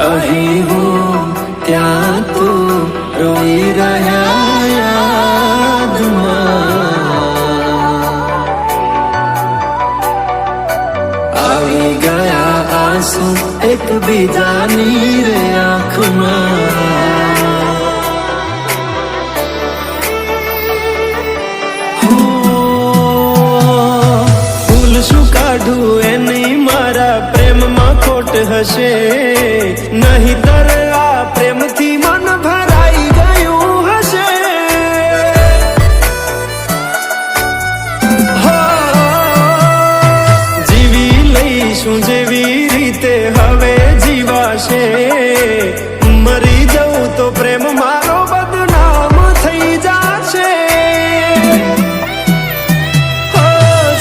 અહીં હું ત્યાં તું રોઈ રહ્યા યાદમાં આવી ગયા આંસુ એકબીજાની રે આંખમાં ફૂલ શું કાઢું એની મારા પ્રેમમાં ખોટ હશે નહીતર આ પ્રેમથી મન ભરાઈ ગયું હશે જીવી લઈશું જેવી રીતે હવે જીવાશે મરી જવું તો પ્રેમ મારો બદનામ થઈ જશે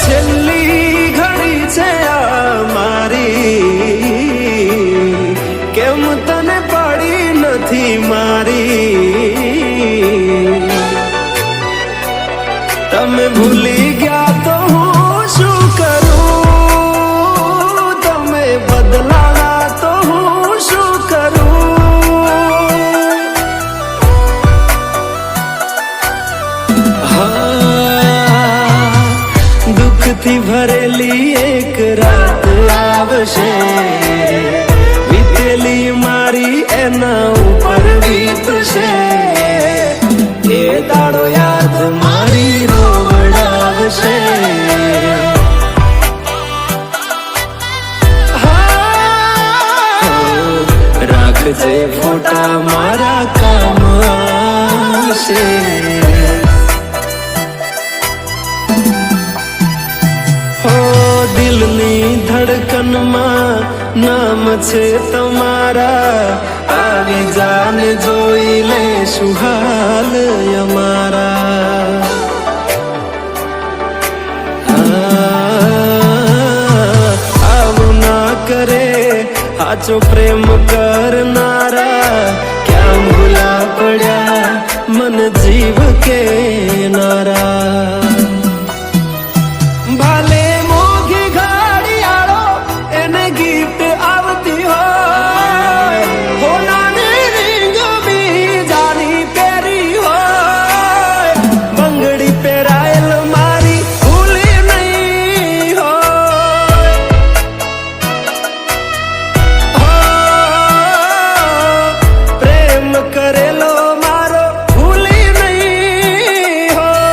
છેલ્લી ઘડી છે આ મારી કેમ તને પડી નથી મારી તમે ભૂલી ગયા તો હું શું કરું તમે બદલાવા તો હું શું કરું દુઃખથી ભરેલી એક રાત આવશે વીતેલી મારી એના ઉપર વીતશે એ દાડો યાદ મારી રોવડાવશે રાખજે ફોટા મારા કામ આવશે દિલની ધડકનમાં નામ છે તમારા આવી જાને જોઈ લે સુહાલ અમારા આવું ના કરે સાચો પ્રેમ કરનારા ક્યાં ભૂલા પડ્યા મન જીવ કે નારા ભાલે મોઘી ઘડિયાળો એને ગિફ્ટ આવતી હોય હોનાની રીંગ બીજાની પહેરી હોય બંગડી પહેરાયેલ મારી ભૂલી નહીં હોય પ્રેમ કરેલો મારો ભૂલી નહીં હોય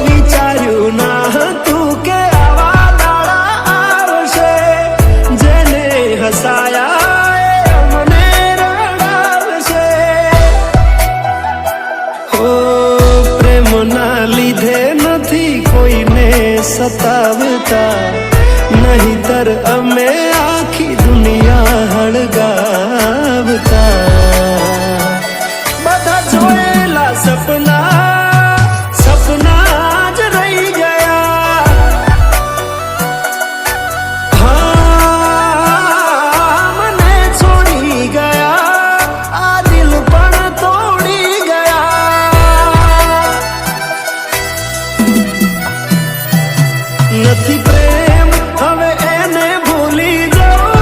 વિચાર્યું ના હતું કે આવા દાડા આવશે જેને હસાયા એ મને રડાવશે પ્રેમના લીધે નથી કોઈને સતાવતા નહીતર અમે આખી દુનિયા હળગાવતા બધા જોયેલા સપના જ રહી ગયા મને છોડી ગયા આ દિલ પણ તોડી ગયા નથી પ્રેમ હવે એને ભૂલી જાઉં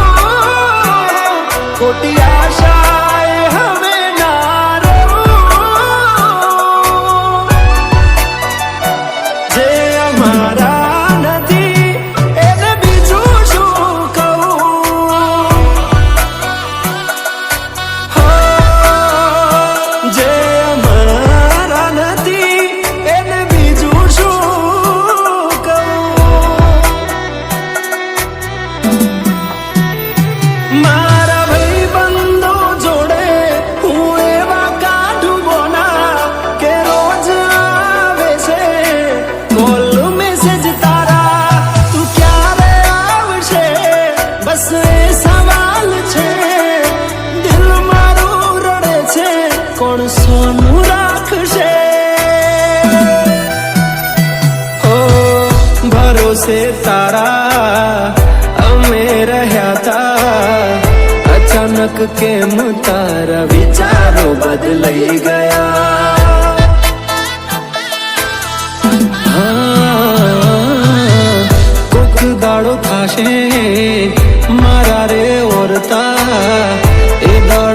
ખોટી આશાએ હવે ના રહું જે અમારા નથી એને બીજું શું કહું જે અમારા નથી એને બીજું શું મારા ભાઈબંધો જોડે હું એવા કાઢું બોના કે રોજ આવે છે કોલ મેસેજ તારા તું ક્યારે આવશે બસ એ સવાલ છે દિલ મારું રડે છે કોણ સોનું રાખશે ભરોસે તારા અમે રહ્યા તા અચાનક કેમ તારા વિચારો બદલાઈ ગયા કોક દાડો થાશે મારા રે ઓરતા એ દાડો